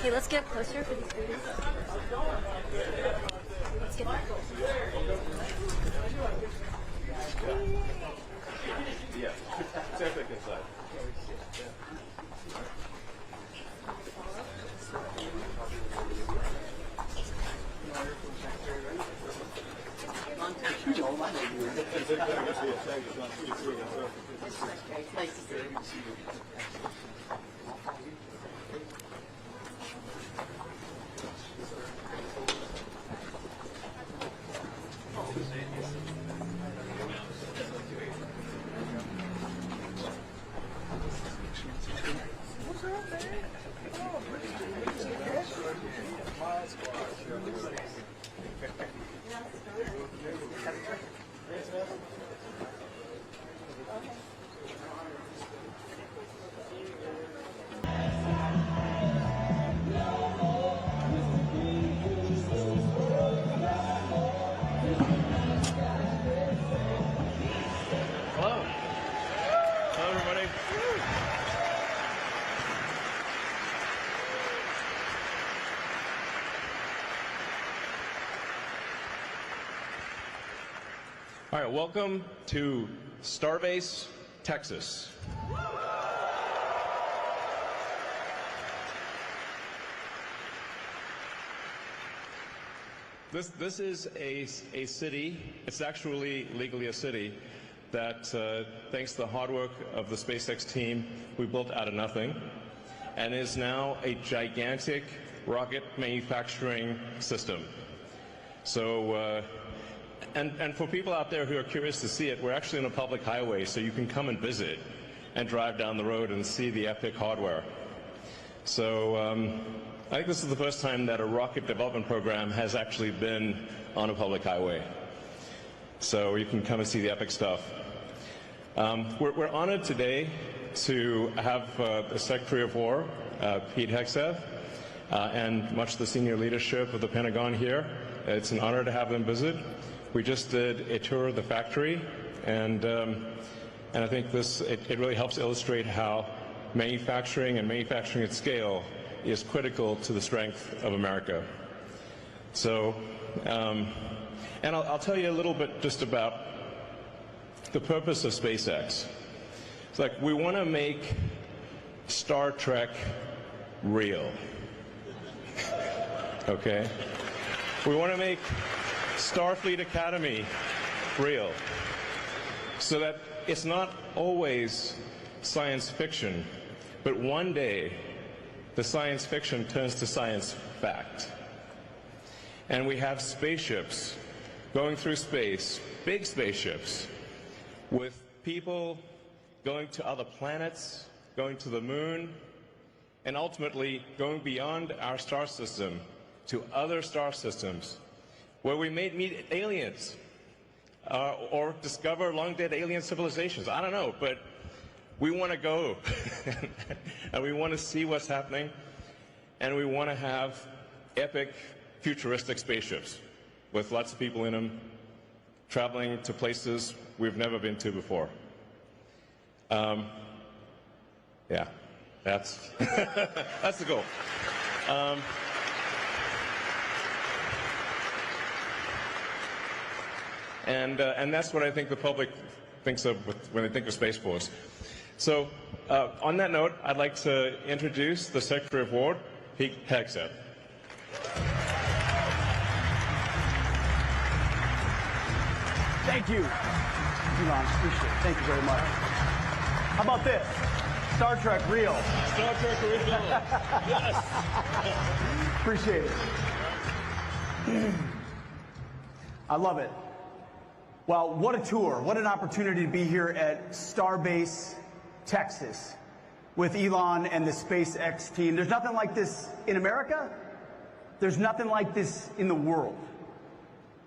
Okay, let's get closer for these photos. Let's get back. Yeah, traffic inside. All right, welcome to Starbase, Texas. This is a city, it's actually legally a city, that thanks to the hard work of the SpaceX team, we built out of nothing, and is now a gigantic rocket manufacturing system. So, and for people out there who are curious to see it, we're actually on a public highway, so you can come and visit and drive down the road and see the epic hardware. So I think this is the first time that a rocket development program has actually been on a public highway. So you can come and see the epic stuff. We're honored today to have the Secretary of War, Pete Hegseth, and much of the senior leadership of the Pentagon here. It's an honor to have them visit. We just did a tour of the factory, and I think it really helps illustrate how manufacturing and manufacturing at scale is critical to the strength of America. So, and I'll tell you a little bit just about the purpose of SpaceX. It's like we want to make Star Trek real. Okay? We want to make Starfleet Academy real, so that it's not always science fiction, but one day the science fiction turns to science fact. And we have spaceships going through space, big spaceships, with people going to other planets, going to the moon, and ultimately going beyond our star system to other star systems, where we may meet aliens or discover long-dead alien civilizations. I don't know, but we want to go, and we want to see what's happening, and we want to have epic, futuristic spaceships with lots of people in them, traveling to places we've never been to before. Yeah, that's that's the goal. And that's what I think the public thinks of when they think of Space Force. So, on that note, I'd like to introduce the Secretary of War, Pete Hegseth. Thank you, Elon. Appreciate it. Thank you very much. How about this? Star Trek real. Star Trek real. Yes. Appreciate it. I love it. Well, what a tour. What an opportunity to be here at Starbase, Texas, with Elon and the SpaceX team. There's nothing like this in America. There's nothing like this in the world.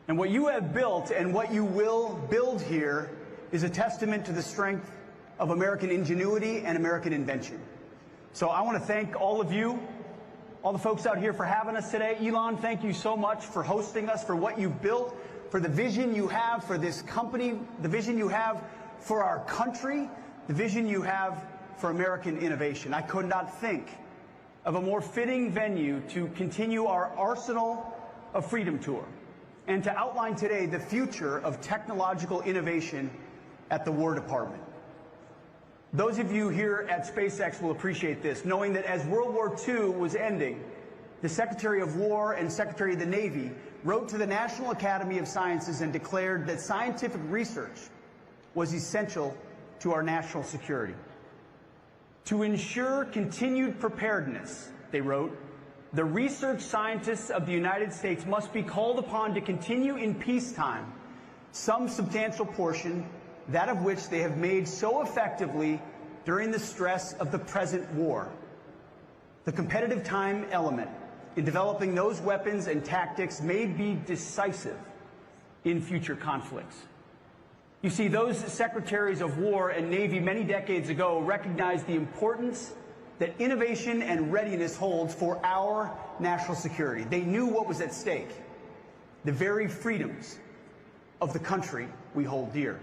And what you have built and what you will build here is a testament to the strength of American ingenuity and American invention. So I want to thank all of you, all the folks out here for having us today. Elon, thank you so much for hosting us, for what you've built, for the vision you have for this company, the vision you have for our country, the vision you have for American innovation. I could not think of a more fitting venue to continue our Arsenal of Freedom tour and to outline today the future of technological innovation at the War Department. Those of you here at SpaceX will appreciate this, knowing that as World War II was ending, the Secretary of War and Secretary of the Navy wrote to the National Academy of Sciences and declared that scientific research was essential to our national security. To ensure continued preparedness, they wrote, the research scientists of the United States must be called upon to continue in peacetime some substantial portion, that of which they have made so effectively during the stress of the present war. The competitive time element in developing those weapons and tactics may be decisive in future conflicts. You see, those secretaries of war and Navy many decades ago recognized the importance that innovation and readiness holds for our national security. They knew what was at stake, the very freedoms of the country we hold dear.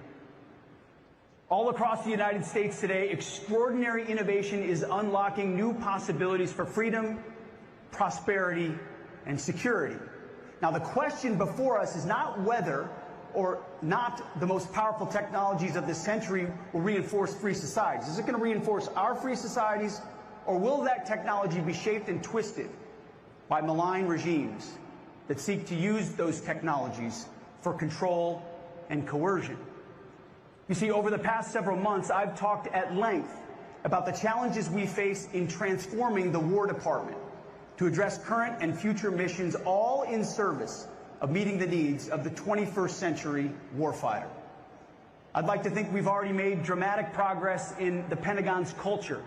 All across the United States today, extraordinary innovation is unlocking new possibilities for freedom, prosperity, and security. Now, the question before us is not whether or not the most powerful technologies of this century will reinforce free societies. Is it going to reinforce our free societies, or will that technology be shaped and twisted by malign regimes that seek to use those technologies for control and coercion? You see, over the past several months, I've talked at length about the challenges we face in transforming the War Department to address current and future missions, all in service of meeting the needs of the 21st century warfighter. I'd like to think we've already made dramatic progress in the Pentagon's culture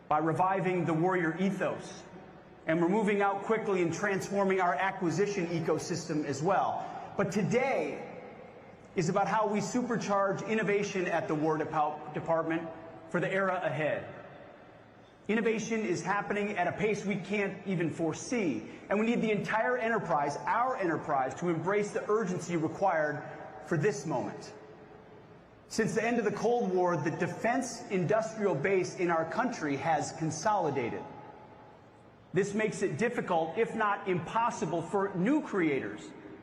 by reviving the warrior ethos, and we're moving out quickly in transforming our acquisition ecosystem as well. But today is about how we supercharge innovation at the War Department for the era ahead. Innovation is happening at a pace we can't even foresee, and we need the entire enterprise, our enterprise, to embrace the urgency required for this moment. Since the end of the Cold War, the defense industrial base in our country has consolidated. This makes it difficult, if not impossible, for new creators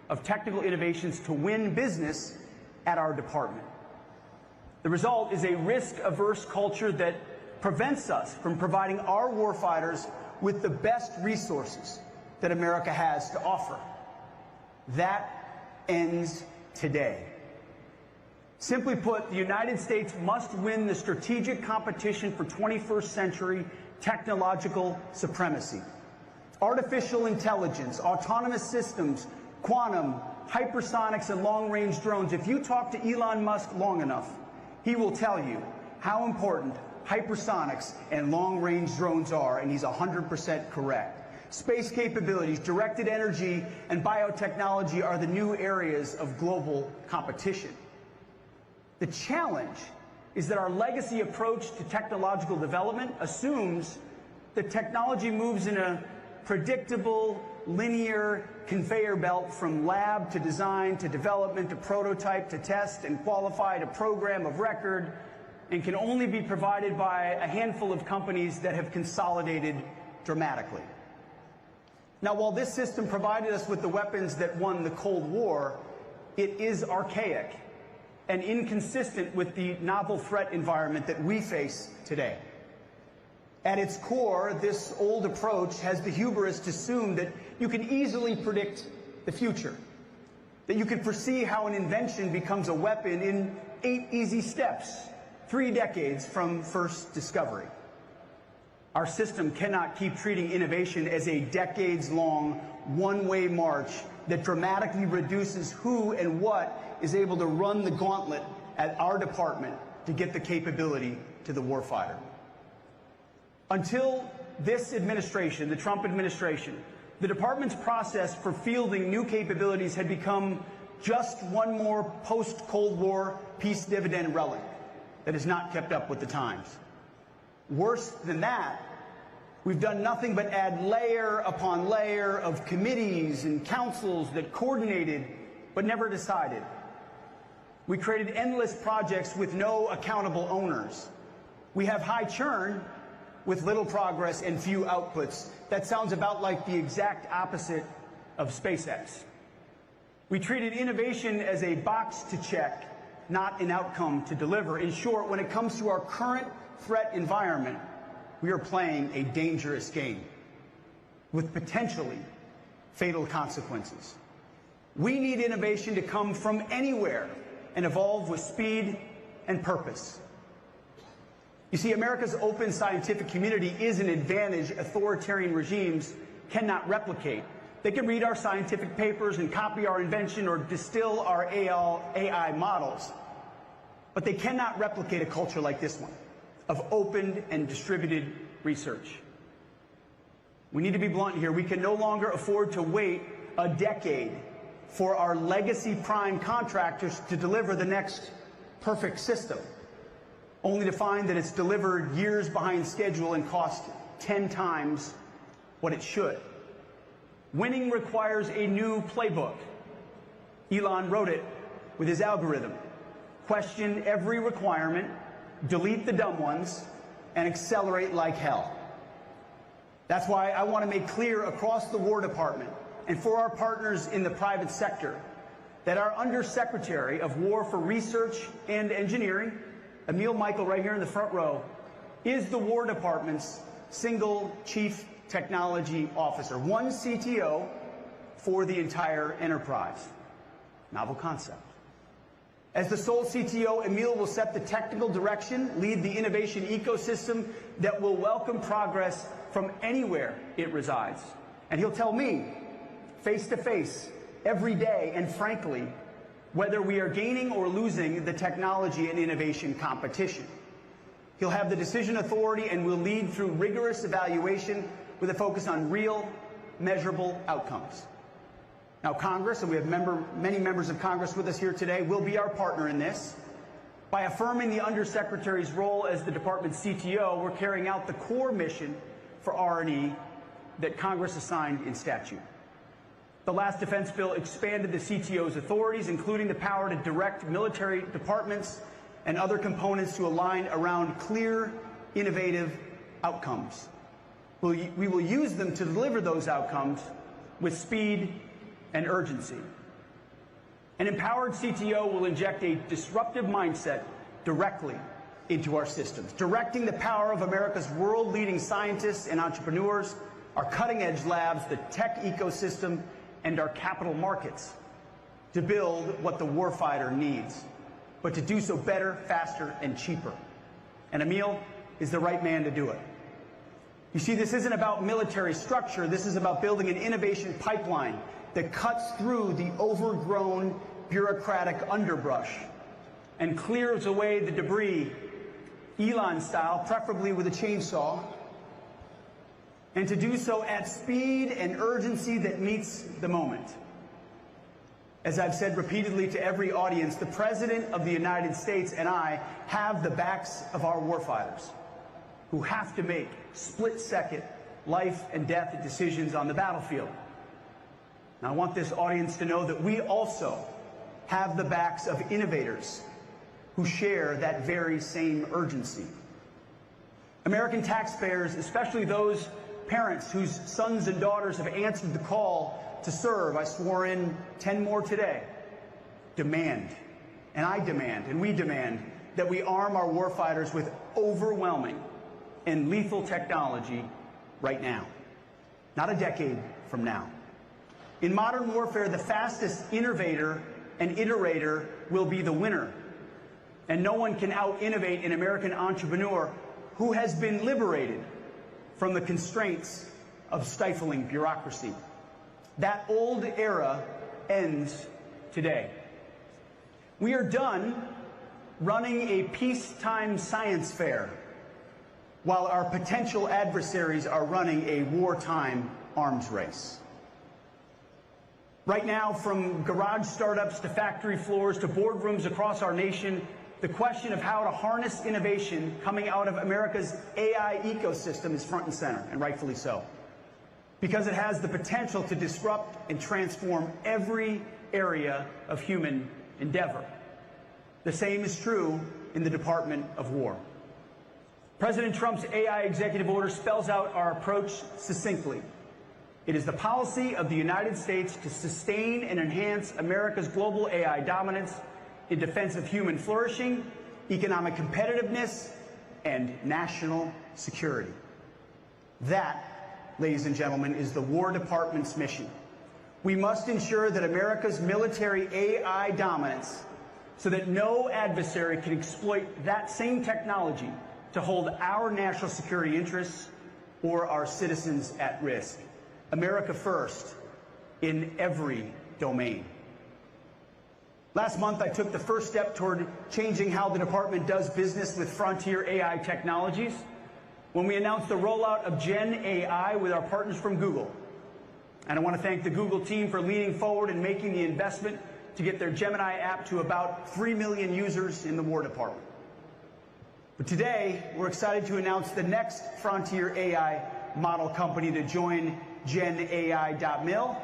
of technical innovations to win business at our department. The result is a risk-averse culture that prevents us from providing our warfighters with the best resources that America has to offer. That ends today. Simply put, the United States must win the strategic competition for 21st century technological supremacy. Artificial intelligence, autonomous systems, quantum, hypersonics, and long-range drones. If you talk to Elon Musk long enough, he will tell you how important hypersonics and long-range drones are, and he's 100% correct. Space capabilities, directed energy, and biotechnology are the new areas of global competition. The challenge is that our legacy approach to technological development assumes that technology moves in a predictable, linear conveyor belt from lab to design to development to prototype to test and qualify to program of record, and can only be provided by a handful of companies that have consolidated dramatically. Now, while this system provided us with the weapons that won the Cold War, it is archaic and inconsistent with the novel threat environment that we face today. At its core, this old approach has the hubris to assume that you can easily predict the future, that you can foresee how an invention becomes a weapon in 8 easy steps, 3 decades from first discovery. Our system cannot keep treating innovation as a decades-long, one-way march that dramatically reduces who and what is able to run the gauntlet at our department to get the capability to the warfighter. Until this administration, the Trump administration, the department's process for fielding new capabilities had become just one more post-Cold War peace dividend relic that has not kept up with the times. Worse than that, we've done nothing but add layer upon layer of committees and councils that coordinated but never decided. We created endless projects with no accountable owners. We have high churn, with little progress and few outputs. That sounds about like the exact opposite of SpaceX. We treated innovation as a box to check, not an outcome to deliver. In short, when it comes to our current threat environment, we are playing a dangerous game with potentially fatal consequences. We need innovation to come from anywhere and evolve with speed and purpose. You see, America's open scientific community is an advantage authoritarian regimes cannot replicate. They can read our scientific papers and copy our invention or distill our AI models, but they cannot replicate a culture like this one of open and distributed research. We need to be blunt here. We can no longer afford to wait a decade for our legacy prime contractors to deliver the next perfect system, only to find that it's delivered years behind schedule and cost 10 times what it should. Winning requires a new playbook. Elon wrote it with his algorithm. Question every requirement, delete the dumb ones, and accelerate like hell. That's why I want to make clear across the War Department and for our partners in the private sector that our Undersecretary of War for Research and Engineering, Emil Michael, right here in the front row, is the War Department's single chief technology officer, one CTO for the entire enterprise. Novel concept. As the sole CTO, Emil will set the technical direction, lead the innovation ecosystem that will welcome progress from anywhere it resides. And he'll tell me, face to face, every day, and frankly, whether we are gaining or losing the technology and innovation competition. He'll have the decision authority and will lead through rigorous evaluation with a focus on real, measurable outcomes. Now, Congress, and we have many members of Congress with us here today, will be our partner in this. By affirming the Undersecretary's role as the department's CTO, we're carrying out the core mission for R&E that Congress assigned in statute. The last defense bill expanded the CTO's authorities, including the power to direct military departments and other components to align around clear, innovative outcomes. We will use them to deliver those outcomes with speed and urgency. An empowered CTO will inject a disruptive mindset directly into our systems, directing the power of America's world-leading scientists and entrepreneurs, our cutting-edge labs, the tech ecosystem, and our capital markets to build what the warfighter needs, but to do so better, faster, and cheaper. And Emil is the right man to do it. You see, this isn't about military structure. This is about building an innovation pipeline that cuts through the overgrown bureaucratic underbrush and clears away the debris, Elon style, preferably with a chainsaw, and to do so at speed and urgency that meets the moment. As I've said repeatedly to every audience, the President of the United States and I have the backs of our warfighters who have to make split-second life and death decisions on the battlefield. Now, I want this audience to know that we also have the backs of innovators who share that very same urgency. American taxpayers, especially those parents whose sons and daughters have answered the call to serve, I swore in 10 more today, demand, and I demand, and we demand, that we arm our warfighters with overwhelming and lethal technology right now, not a decade from now. In modern warfare, the fastest innovator and iterator will be the winner, and no one can out-innovate an American entrepreneur who has been liberated from the constraints of stifling bureaucracy. That old era ends today. We are done running a peacetime science fair while our potential adversaries are running a wartime arms race. Right now, from garage startups to factory floors to boardrooms across our nation, the question of how to harness innovation coming out of America's AI ecosystem is front and center, and rightfully so, because it has the potential to disrupt and transform every area of human endeavor. The same is true in the Department of War. President Trump's AI executive order spells out our approach succinctly. It is the policy of the United States to sustain and enhance America's global AI dominance in defense of human flourishing, economic competitiveness, and national security. That, ladies and gentlemen, is the War Department's mission. We must ensure that America's military AI dominance, so that no adversary can exploit that same technology to hold our national security interests or our citizens at risk. America first in every domain. Last month, I took the first step toward changing how the department does business with frontier AI technologies when we announced the rollout of Gen AI with our partners from Google. And I want to thank the Google team for leaning forward and making the investment to get their Gemini app to about 3 million users in the War Department. But today, we're excited to announce the next frontier AI model company to join GenAI.mil,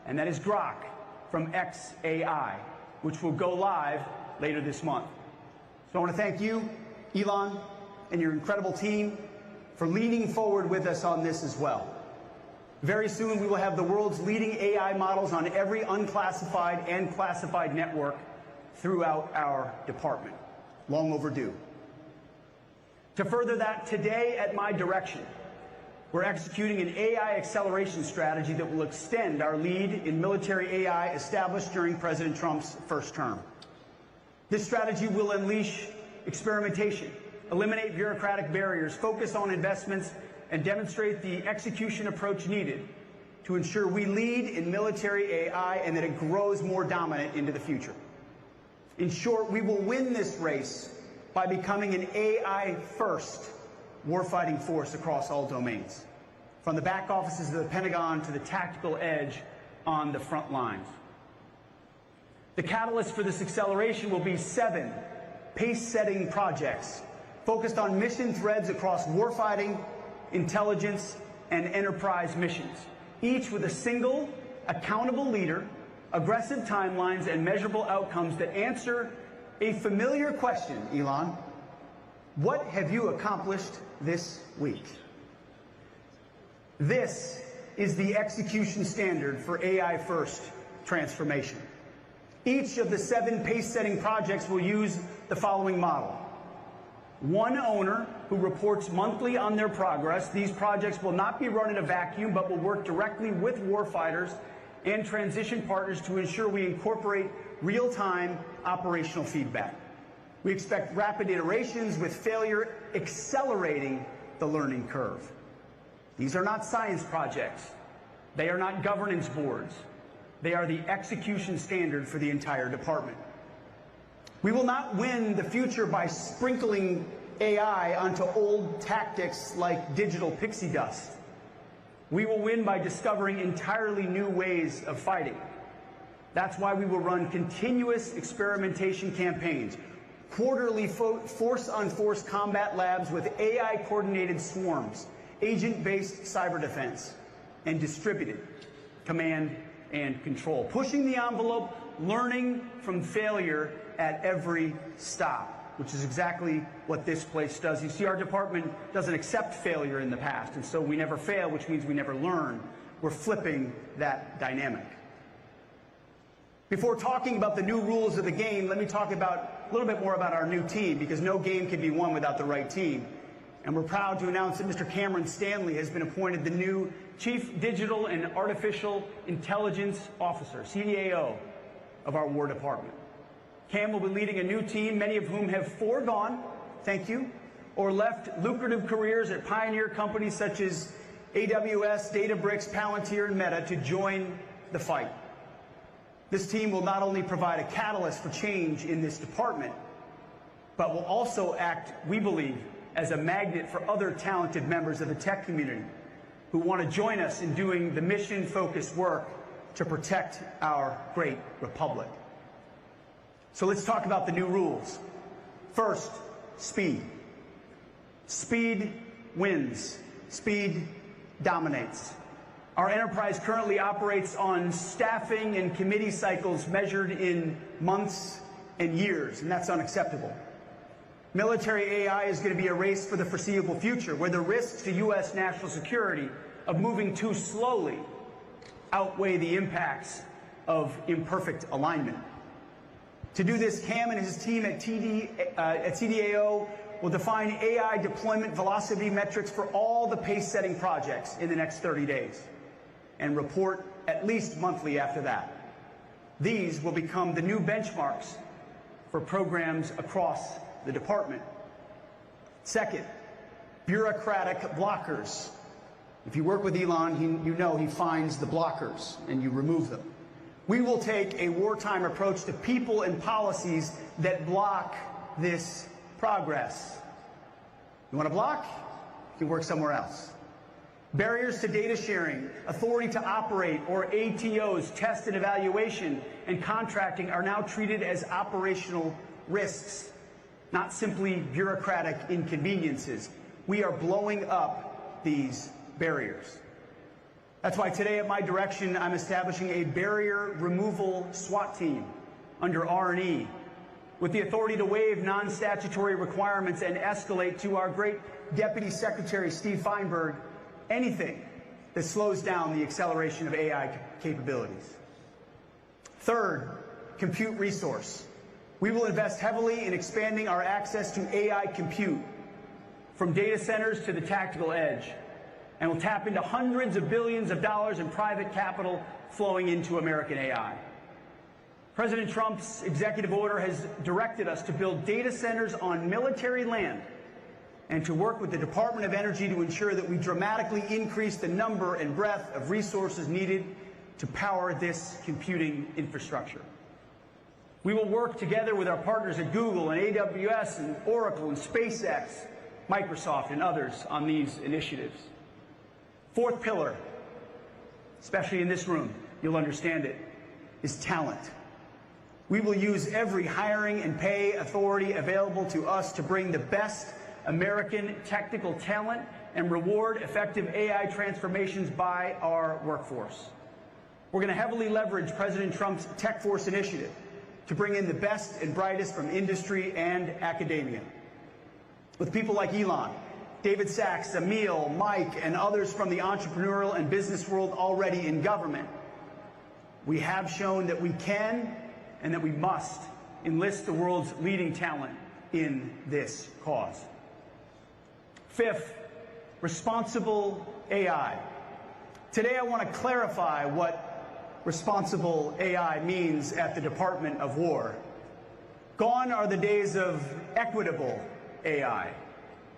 and that is Grok from xAI, which will go live later this month. So I want to thank you, Elon, and your incredible team for leaning forward with us on this as well. Very soon, we will have the world's leading AI models on every unclassified and classified network throughout our department. Long overdue. To further that, today, at my direction, we're executing an AI acceleration strategy that will extend our lead in military AI established during President Trump's first term. This strategy will unleash experimentation, eliminate bureaucratic barriers, focus on investments, and demonstrate the execution approach needed to ensure we lead in military AI and that it grows more dominant into the future. In short, we will win this race by becoming an AI-first warfighting force across all domains, from the back offices of the Pentagon to the tactical edge on the front lines. The catalyst for this acceleration will be 7 pace-setting projects focused on mission threads across warfighting, intelligence, and enterprise missions, each with a single, accountable leader, aggressive timelines, and measurable outcomes that answer a familiar question, Elon. What have you accomplished this week? This is the execution standard for AI-first transformation. Each of the 7 pace-setting projects will use the following model. 1 owner who reports monthly on their progress. These projects will not be run in a vacuum, but will work directly with warfighters and transition partners to ensure we incorporate real-time operational feedback. We expect rapid iterations with failure accelerating the learning curve. These are not science projects. They are not governance boards. They are the execution standard for the entire department. We will not win the future by sprinkling AI onto old tactics like digital pixie dust. We will win by discovering entirely new ways of fighting. That's why we will run continuous experimentation campaigns, quarterly force-on-force combat labs with AI-coordinated swarms, agent-based cyber defense, and distributed command and control, pushing the envelope, learning from failure at every stop, which is exactly what this place does. You see, our department doesn't accept failure in the past, and so we never fail, which means we never learn. We're flipping that dynamic. Before talking about the new rules of the game, let me talk about a little bit more about our new team, because no game can be won without the right team. And we're proud to announce that Mr. Cameron Stanley has been appointed the new Chief Digital and Artificial Intelligence Officer, CDAO, of our War Department. Cam will be leading a new team, many of whom have foregone, thank you, or left lucrative careers at pioneer companies such as AWS, Databricks, Palantir, and Meta to join the fight. This team will not only provide a catalyst for change in this department, but will also act, we believe, as a magnet for other talented members of the tech community who want to join us in doing the mission-focused work to protect our great republic. So let's talk about the new rules. First, speed. Speed wins. Speed dominates. Our enterprise currently operates on staffing and committee cycles measured in months and years, and that's unacceptable. Military AI is going to be a race for the foreseeable future, where the risks to U.S. national security of moving too slowly outweigh the impacts of imperfect alignment. To do this, Cam and his team at CDAO will define AI deployment velocity metrics for all the pace-setting projects in the next 30 days and report at least monthly after that. These will become the new benchmarks for programs across the department. Second, bureaucratic blockers. If you work with Elon, you know he finds the blockers and you remove them. We will take a wartime approach to people and policies that block this progress. You want to block? You can work somewhere else. Barriers to data sharing, authority to operate, or ATOs, test and evaluation, and contracting are now treated as operational risks, not simply bureaucratic inconveniences. We are blowing up these barriers. That's why today at my direction, I'm establishing a barrier removal SWAT team under R&E with the authority to waive non-statutory requirements and escalate to our great Deputy Secretary, Steve Feinberg, anything that slows down the acceleration of AI capabilities. Third, compute resource. We will invest heavily in expanding our access to AI compute, from data centers to the tactical edge, and will tap into hundreds of billions of dollars in private capital flowing into American AI. President Trump's executive order has directed us to build data centers on military land and to work with the Department of Energy to ensure that we dramatically increase the number and breadth of resources needed to power this computing infrastructure. We will work together with our partners at Google and AWS and Oracle and SpaceX, Microsoft, and others on these initiatives. Fourth pillar, especially in this room, you'll understand it, is talent. We will use every hiring and pay authority available to us to bring the best American technical talent and reward effective AI transformations by our workforce. We're going to heavily leverage President Trump's Tech Force initiative to bring in the best and brightest from industry and academia. With people like Elon, David Sachs, Emil, Mike, and others from the entrepreneurial and business world already in government, we have shown that we can and that we must enlist the world's leading talent in this cause. Fifth, responsible AI. Today I want to clarify what responsible AI means at the Department of War. Gone are the days of equitable AI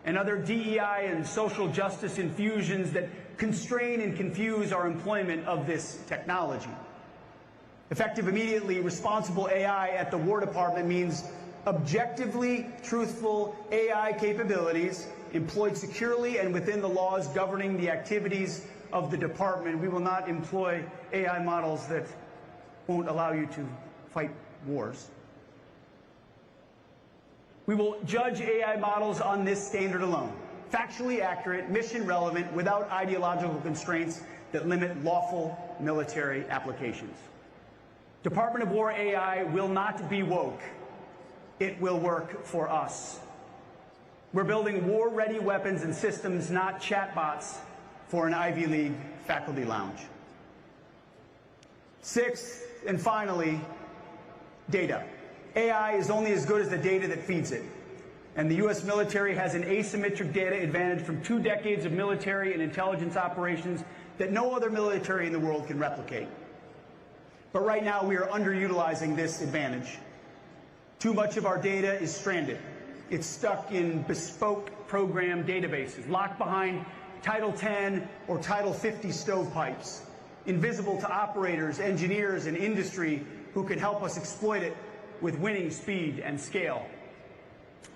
and other DEI and social justice infusions that constrain and confuse our employment of this technology. Effective immediately, responsible AI at the War Department means objectively truthful AI capabilities employed securely and within the laws governing the activities of the department. We will not employ AI models that won't allow you to fight wars. We will judge AI models on this standard alone: factually accurate, mission relevant, without ideological constraints that limit lawful military applications. Department of War AI will not be woke. It will work for us. We're building war-ready weapons and systems, not chatbots for an Ivy League faculty lounge. Sixth, and finally, data. AI is only as good as the data that feeds it. And the U.S. military has an asymmetric data advantage from 2 decades of military and intelligence operations that no other military in the world can replicate. But right now, we are underutilizing this advantage. Too much of our data is stranded. It's stuck in bespoke program databases, locked behind Title 10 or Title 50 stovepipes, invisible to operators, engineers, and industry who can help us exploit it with winning speed and scale.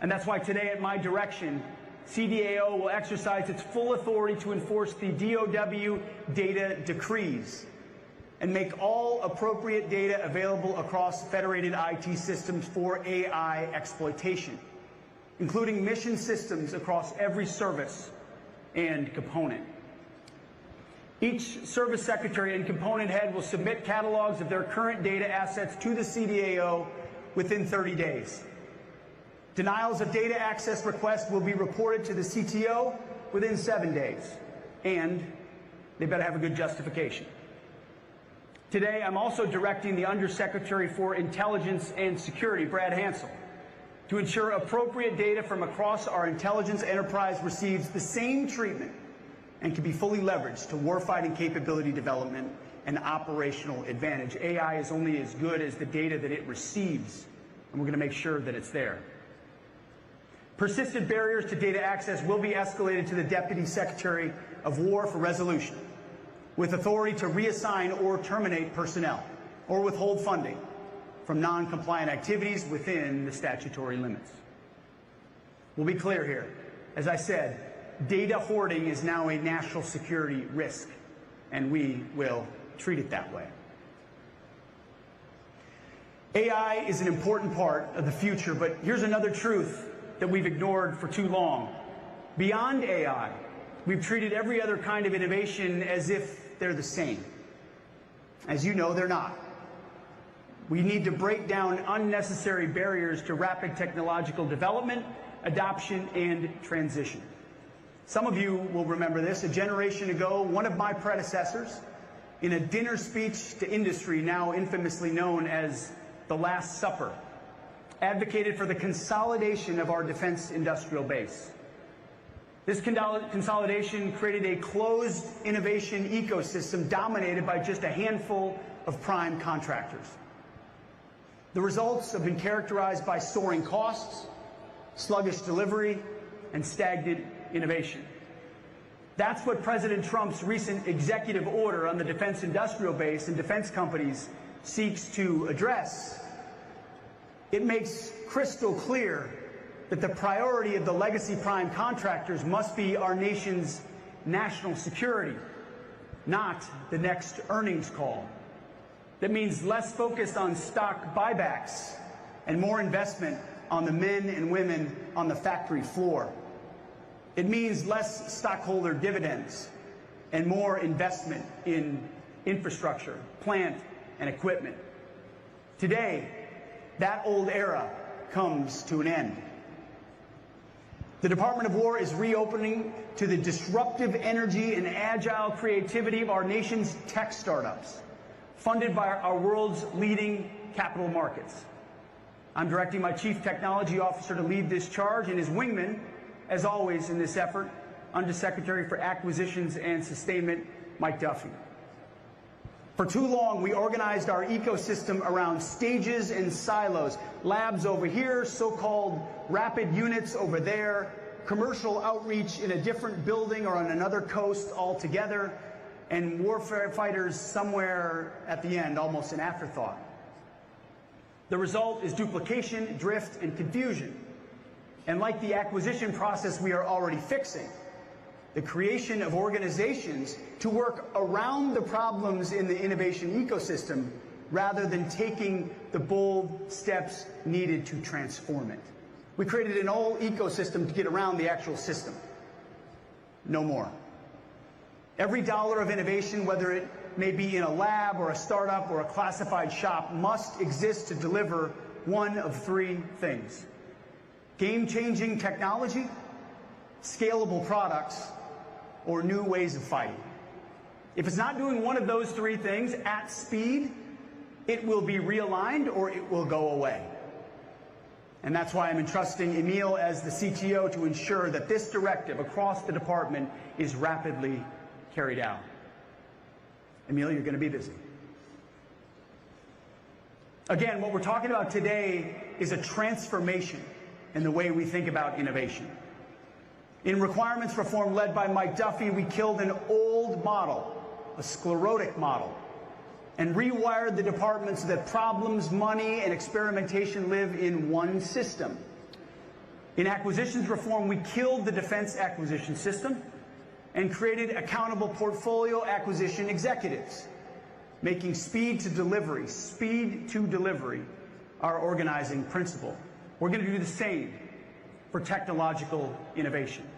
And that's why today, at my direction, CDAO will exercise its full authority to enforce the DOW data decrees and make all appropriate data available across federated IT systems for AI exploitation, including mission systems across every service and component. Each service secretary and component head will submit catalogs of their current data assets to the CDAO within 30 days. Denials of data access requests will be reported to the CTO within 7 days, and they better have a good justification. Today, I'm also directing the Undersecretary for Intelligence and Security, Brad Hansel, to ensure appropriate data from across our intelligence enterprise receives the same treatment and can be fully leveraged to warfighting capability development and operational advantage. AI is only as good as the data that it receives, and we're going to make sure that it's there. Persistent barriers to data access will be escalated to the Deputy Secretary of War for resolution, with authority to reassign or terminate personnel or withhold funding from non-compliant activities within the statutory limits. We'll be clear here. As I said, data hoarding is now a national security risk, and we will treat it that way. AI is an important part of the future, but here's another truth that we've ignored for too long. Beyond AI, we've treated every other kind of innovation as if they're the same. As you know, they're not. We need to break down unnecessary barriers to rapid technological development, adoption, and transition. Some of you will remember this. A generation ago, one of my predecessors, in a dinner speech to industry now infamously known as the Last Supper, advocated for the consolidation of our defense industrial base. This consolidation created a closed innovation ecosystem dominated by just a handful of prime contractors. The results have been characterized by soaring costs, sluggish delivery, and stagnant innovation. That's what President Trump's recent executive order on the defense industrial base and defense companies seeks to address. It makes crystal clear that the priority of the legacy prime contractors must be our nation's national security, not the next earnings call. That means less focus on stock buybacks and more investment on the men and women on the factory floor. It means less stockholder dividends and more investment in infrastructure, plant, and equipment. Today, that old era comes to an end. The Department of War is reopening to the disruptive energy and agile creativity of our nation's tech startups, funded by our world's leading capital markets. I'm directing my Chief Technology Officer to lead this charge, and his wingman, as always in this effort, Undersecretary for Acquisitions and Sustainment, Mike Duffy. For too long, we organized our ecosystem around stages and silos, labs over here, so-called rapid units over there, commercial outreach in a different building or on another coast altogether, and warfare fighters somewhere at the end, almost an afterthought. The result is duplication, drift, and confusion. And like the acquisition process we are already fixing, the creation of organizations to work around the problems in the innovation ecosystem rather than taking the bold steps needed to transform it. We created an old ecosystem to get around the actual system. No more. Every dollar of innovation, whether it may be in a lab or a startup or a classified shop, must exist to deliver one of three things: game-changing technology, scalable products, or new ways of fighting. If it's not doing one of those three things at speed, it will be realigned or it will go away. And that's why I'm entrusting Emil as the CTO to ensure that this directive across the department is rapidly carried out. Emil, you're going to be busy. Again, what we're talking about today is a transformation in the way we think about innovation. In requirements reform led by Mike Duffy, we killed an old model, a sclerotic model, and rewired the department so that problems, money, and experimentation live in one system. In acquisitions reform, we killed the defense acquisition system and created accountable portfolio acquisition executives, making speed to delivery our organizing principle. We're going to do the same for technological innovation.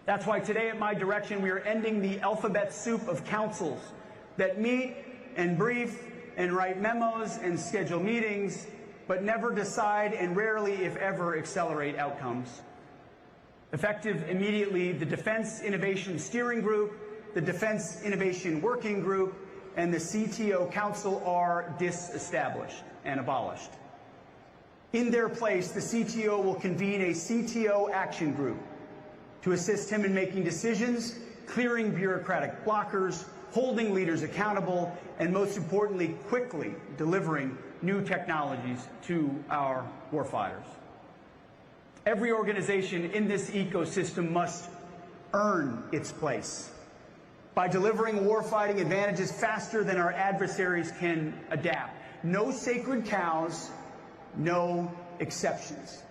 That's why today, at my direction, we are ending the alphabet soup of councils that meet and brief and write memos and schedule meetings but never decide and rarely, if ever, accelerate outcomes. Effective immediately, the Defense Innovation Steering Group, the Defense Innovation Working Group, and the CTO Council are disestablished and abolished. In their place, the CTO will convene a CTO Action Group to assist him in making decisions, clearing bureaucratic blockers, holding leaders accountable, and most importantly, quickly delivering new technologies to our warfighters. Every organization in this ecosystem must earn its place by delivering warfighting advantages faster than our adversaries can adapt. No sacred cows, no exceptions.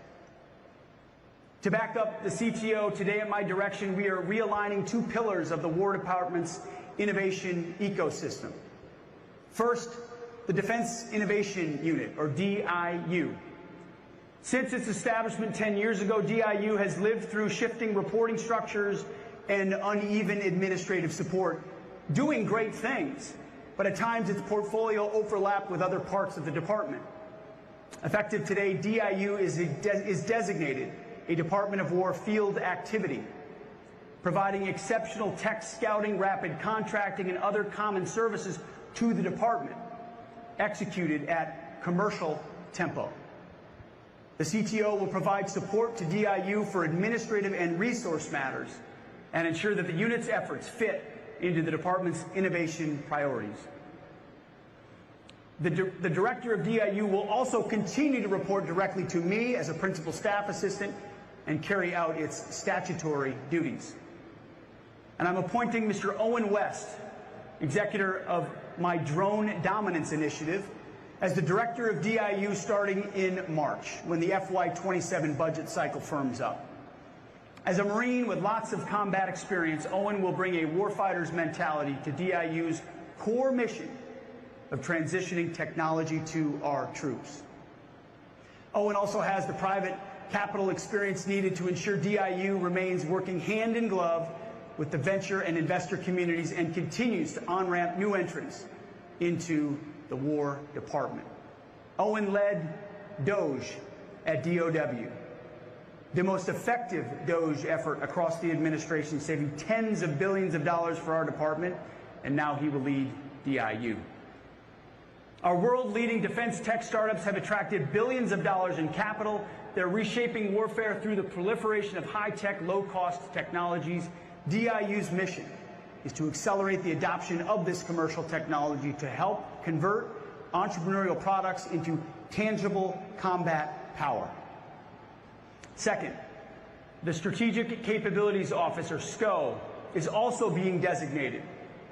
To back up the CTO, today at my direction, we are realigning two pillars of the War Department's innovation ecosystem. First, the Defense Innovation Unit, or DIU. Since its establishment 10 years ago, DIU has lived through shifting reporting structures and uneven administrative support, doing great things, but at times its portfolio overlapped with other parts of the department. Effective today, DIU is designated a Department of War field activity, providing exceptional tech scouting, rapid contracting, and other common services to the department, executed at commercial tempo. The CTO will provide support to DIU for administrative and resource matters and ensure that the unit's efforts fit into the department's innovation priorities. The director of DIU will also continue to report directly to me as a principal staff assistant and carry out its statutory duties. And I'm appointing Mr. Owen West, executor of my Drone Dominance Initiative, as the director of DIU starting in March, when the FY27 budget cycle firms up. As a Marine with lots of combat experience, Owen will bring a warfighter's mentality to DIU's core mission of transitioning technology to our troops. Owen also has the private capital experience needed to ensure DIU remains working hand in glove with the venture and investor communities and continues to on-ramp new entrants into the War Department. Owen led DOGE at DOW, the most effective DOGE effort across the administration, saving tens of billions of dollars for our department, and now he will lead DIU. Our world-leading defense tech startups have attracted billions of dollars in capital. They're reshaping warfare through the proliferation of high-tech, low-cost technologies. DIU's mission is to accelerate the adoption of this commercial technology to help convert entrepreneurial products into tangible combat power. Second, the Strategic Capabilities Office, or SCO, is also being designated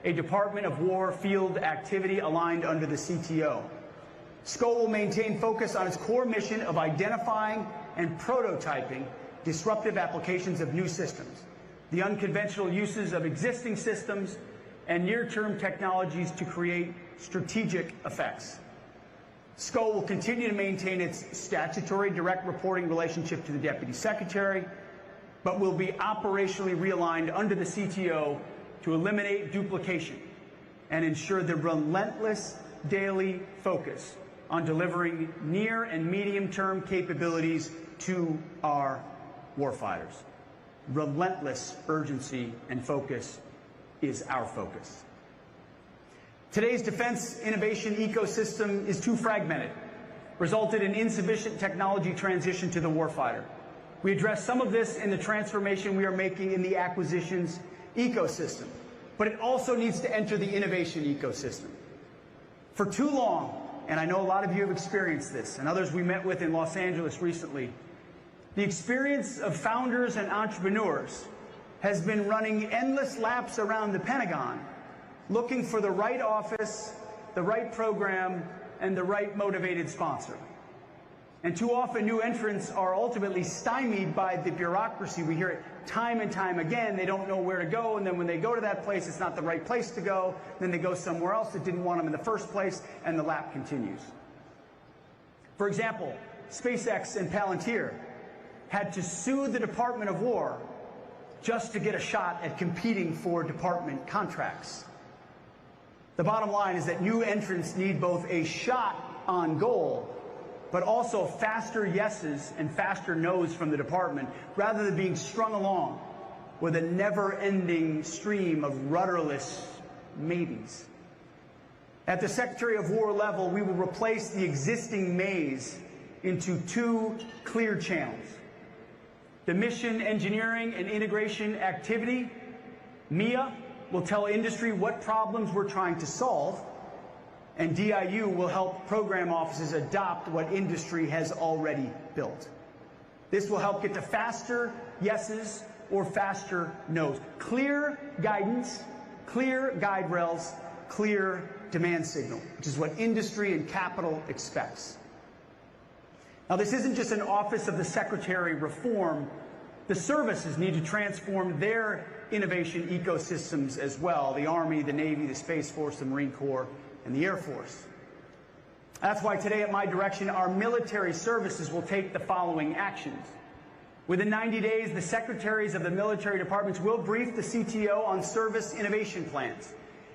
a Department of War field activity aligned under the CTO. SCO will maintain focus on its core mission of identifying and prototyping disruptive applications of new systems, the unconventional uses of existing systems, and near-term technologies to create strategic effects. SCO will continue to maintain its statutory direct reporting relationship to the Deputy Secretary, but will be operationally realigned under the CTO to eliminate duplication and ensure the relentless daily focus on delivering near and medium-term capabilities to our warfighters. Relentless urgency and focus is our focus. Today's defense innovation ecosystem is too fragmented, resulted in insufficient technology transition to the warfighter. We address some of this in the transformation we are making in the acquisitions ecosystem, but it also needs to enter the innovation ecosystem. For too long, and I know a lot of you have experienced this, and others we met with in Los Angeles recently, the experience of founders and entrepreneurs has been running endless laps around the Pentagon, looking for the right office, the right program, and the right motivated sponsor. And too often, new entrants are ultimately stymied by the bureaucracy. We hear it time and time again. They don't know where to go, and then when they go to that place, it's not the right place to go. Then they go somewhere else that didn't want them in the first place, and the lap continues. For example, SpaceX and Palantir had to sue the Department of War just to get a shot at competing for department contracts. The bottom line is that new entrants need both a shot on goal but also faster yeses and faster nos from the department, rather than being strung along with a never-ending stream of rudderless maybes. At the Secretary of War level, we will replace the existing maze into two clear channels. The Mission Engineering and Integration Activity, MIA, will tell industry what problems we're trying to solve, and DIU will help program offices adopt what industry has already built. This will help get to faster yeses or faster nos. Clear guidance, clear guide rails, clear demand signal, which is what industry and capital expects. Now, this isn't just an Office of the Secretary reform. The services need to transform their innovation ecosystems as well: the Army, the Navy, the Space Force, the Marine Corps, and the Air Force. That's why today, at my direction, our military services will take the following actions. Within 90 days, the secretaries of the military departments will brief the CTO on service innovation plans,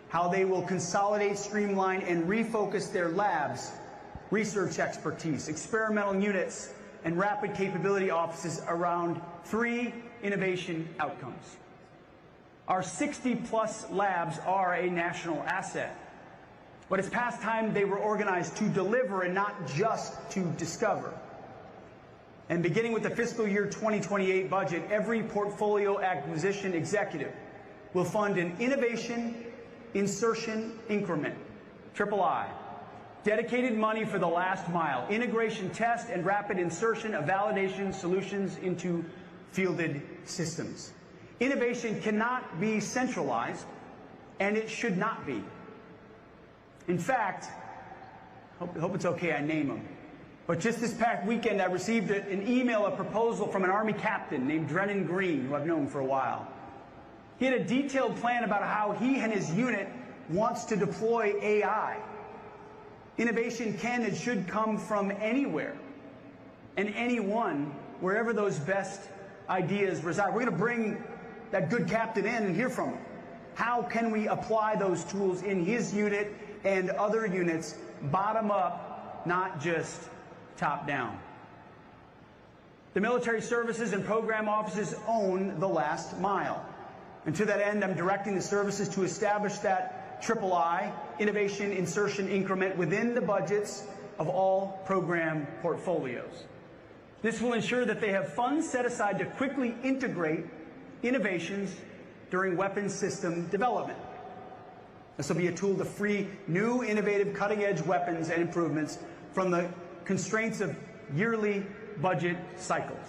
how they will consolidate, streamline, and refocus their labs, research expertise, experimental units, and rapid capability offices around 3 innovation outcomes. Our 60-plus labs are a national asset, but it's past time they were organized to deliver and not just to discover. And beginning with the fiscal year 2028 budget, every portfolio acquisition executive will fund an innovation insertion increment, III, dedicated money for the last mile, integration test, and rapid insertion of validation solutions into fielded systems. Innovation cannot be centralized, and it should not be. In fact, I hope it's okay I name them, but just this past weekend I received an email, a proposal from an Army captain named Drennan Green, who I've known for a while. He had a detailed plan about how he and his unit wants to deploy AI. Innovation can and should come from anywhere and anyone, wherever those best ideas reside. We're going to bring that good captain in and hear from him. How can we apply those tools in his unit and other units, bottom up, not just top down? The military services and program offices own the last mile. And to that end, I'm directing the services to establish that III, innovation insertion increment, within the budgets of all program portfolios. This will ensure that they have funds set aside to quickly integrate innovations during weapons system development. This will be a tool to free new, innovative, cutting-edge weapons and improvements from the constraints of yearly budget cycles.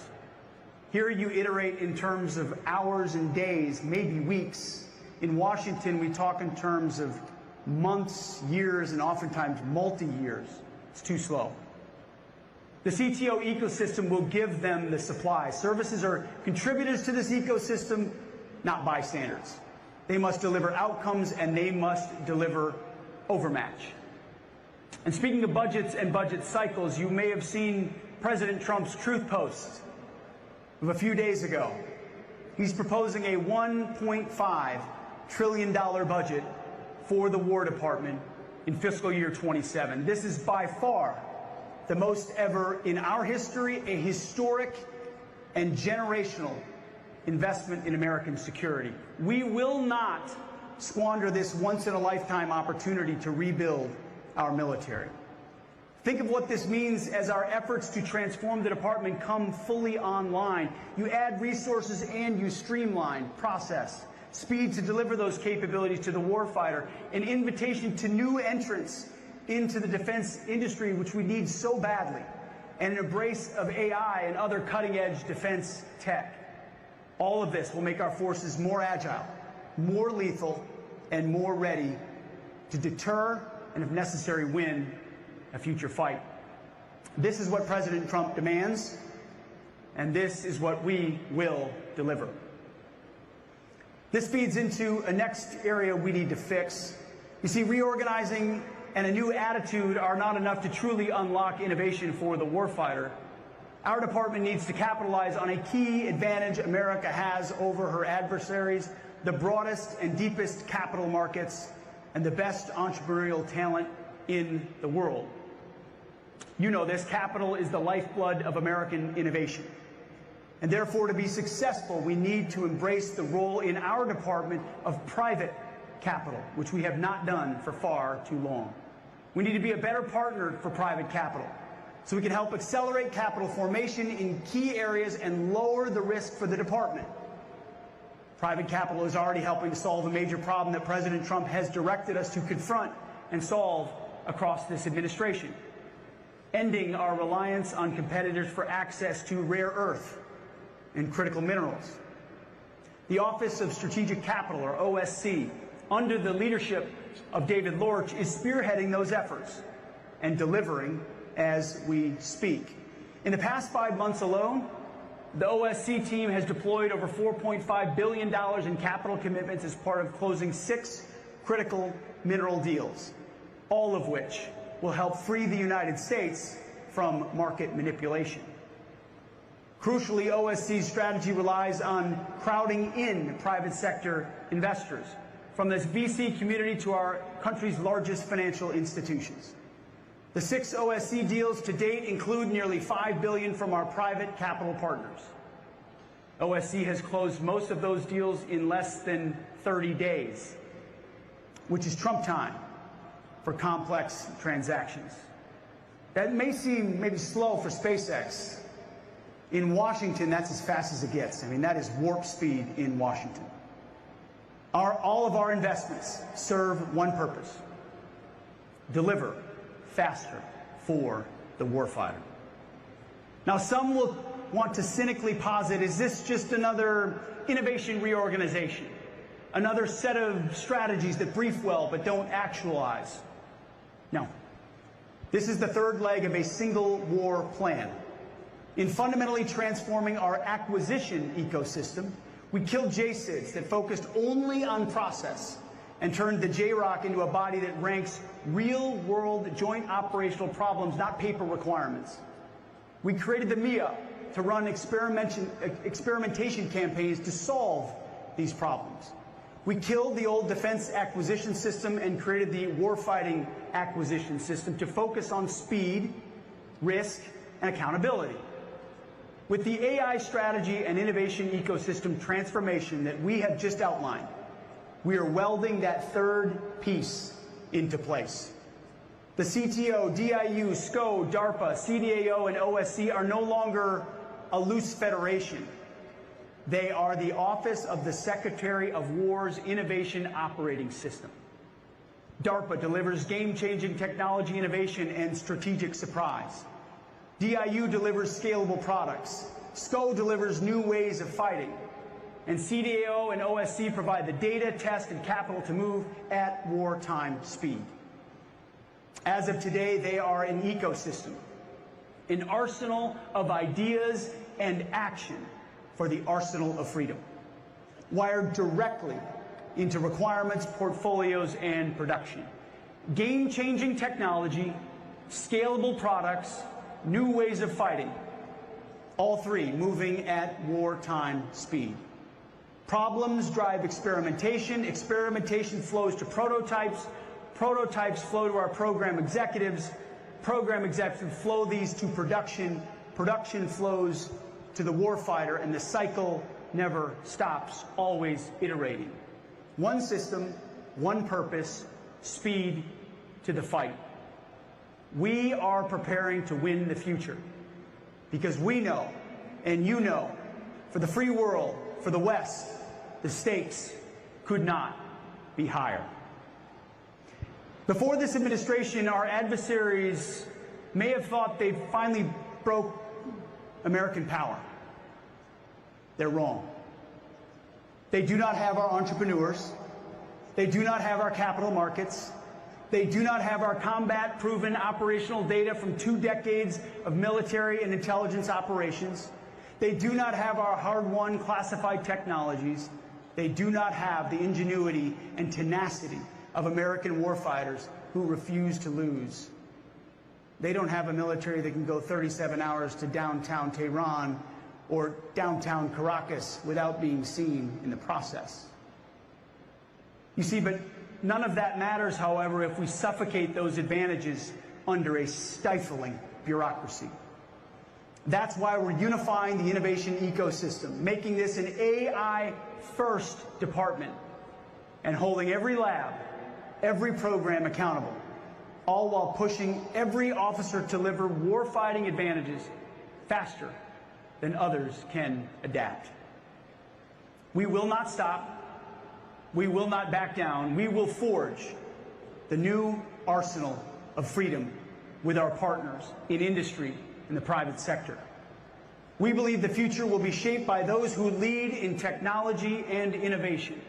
Here you iterate in terms of hours and days, maybe weeks. In Washington, we talk in terms of months, years, and oftentimes multi-years. It's too slow. The CTO ecosystem will give them the supply. Services are contributors to this ecosystem, not bystanders. They must deliver outcomes, and they must deliver overmatch. And speaking of budgets and budget cycles, you may have seen President Trump's truth post of a few days ago. He's proposing a $1.5 trillion budget for the War Department in fiscal year 27. This is by far the most ever in our history, a historic and generational investment in American security. We will not squander this once-in-a-lifetime opportunity to rebuild our military. Think of what this means as our efforts to transform the department come fully online. You add resources and you streamline process, speed to deliver those capabilities to the warfighter, an invitation to new entrants into the defense industry, which we need so badly, and an embrace of AI and other cutting-edge defense tech. All of this will make our forces more agile, more lethal, and more ready to deter and, if necessary, win a future fight. This is what President Trump demands, and this is what we will deliver. This feeds into a next area we need to fix. You see, reorganizing and a new attitude are not enough to truly unlock innovation for the warfighter. Our department needs to capitalize on a key advantage America has over her adversaries: the broadest and deepest capital markets and the best entrepreneurial talent in the world. You know this, capital is the lifeblood of American innovation. And therefore, to be successful, we need to embrace the role in our department of private capital, which we have not done for far too long. We need to be a better partner for private capital, so we can help accelerate capital formation in key areas and lower the risk for the department. Private capital is already helping to solve a major problem that President Trump has directed us to confront and solve across this administration, ending our reliance on competitors for access to rare earth and critical minerals. The Office of Strategic Capital, or OSC, under the leadership of David Lorch, is spearheading those efforts and delivering as we speak. In the past 5 months alone, the OSC team has deployed over $4.5 billion in capital commitments as part of closing 6 critical mineral deals, all of which will help free the United States from market manipulation. Crucially, OSC's strategy relies on crowding in private sector investors, from this VC community to our country's largest financial institutions. The 6 OSC deals to date include nearly $5 billion from our private capital partners. OSC has closed most of those deals in less than 30 days, which is Trump time for complex transactions. That may seem maybe slow for SpaceX. In Washington, that's as fast as it gets. I mean, that is warp speed in Washington. All of our investments serve one purpose: deliver faster for the warfighter. Now, some will want to cynically posit, is this just another innovation reorganization? Another set of strategies that brief well but don't actualize? No. This is the third leg of a single war plan. In fundamentally transforming our acquisition ecosystem, we killed JSIDs that focused only on process and turned the JROC into a body that ranks real-world joint operational problems, not paper requirements. We created the MIA to run experimentation campaigns to solve these problems. We killed the old defense acquisition system and created the warfighting acquisition system to focus on speed, risk, and accountability. With the AI strategy and innovation ecosystem transformation that we have just outlined, we are welding that third piece into place. The CTO, DIU, SCO, DARPA, CDAO, and OSC are no longer a loose federation. They are the Office of the Secretary of War's Innovation Operating System. DARPA delivers game-changing technology innovation and strategic surprise. DIU delivers scalable products. SCO delivers new ways of fighting. And CDAO and OSC provide the data, test, and capital to move at wartime speed. As of today, they are an ecosystem, an arsenal of ideas and action for the arsenal of freedom, wired directly into requirements, portfolios, and production. Game-changing technology, scalable products, new ways of fighting, all three moving at wartime speed. Problems drive experimentation, experimentation flows to prototypes, prototypes flow to our program executives flow these to production, production flows to the warfighter, and the cycle never stops, always iterating. One system, one purpose, speed to the fight. We are preparing to win the future because we know, and you know, for the free world, for the West, the stakes could not be higher. Before this administration, our adversaries may have thought they finally broke American power. They're wrong. They do not have our entrepreneurs. They do not have our capital markets. They do not have our combat-proven operational data from 2 decades of military and intelligence operations. They do not have our hard-won classified technologies. They do not have the ingenuity and tenacity of American warfighters who refuse to lose. They don't have a military that can go 37 hours to downtown Tehran or downtown Caracas without being seen in the process. You see, but none of that matters, however, if we suffocate those advantages under a stifling bureaucracy. That's why we're unifying the innovation ecosystem, making this an AI-first department, and holding every lab, every program accountable, all while pushing every officer to deliver warfighting advantages faster than others can adapt. We will not stop. We will not back down. We will forge the new arsenal of freedom with our partners in industry and the private sector. We believe the future will be shaped by those who lead in technology and innovation.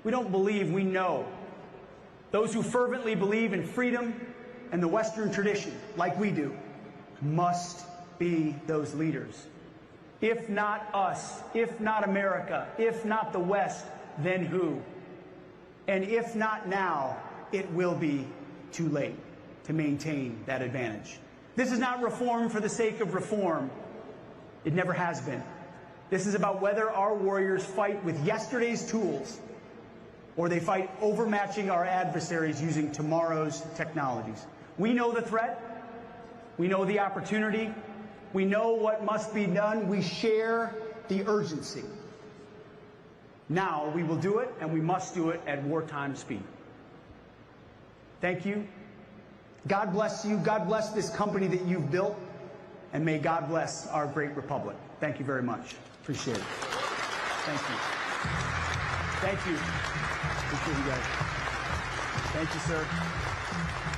We don't believe, we know. Those who fervently believe in freedom and the Western tradition, like we do, must be those leaders. If not us, if not America, if not the West, then who? And if not now, it will be too late to maintain that advantage. This is not reform for the sake of reform. It never has been. This is about whether our warriors fight with yesterday's tools or they fight overmatching our adversaries using tomorrow's technologies. We know the threat. We know the opportunity. We know what must be done. We share the urgency. Now we will do it, and we must do it at wartime speed. Thank you. God bless you. God bless this company that you've built. And may God bless our great republic. Thank you very much. Appreciate it. Thank you. Thank you. Appreciate you guys. Thank you, sir.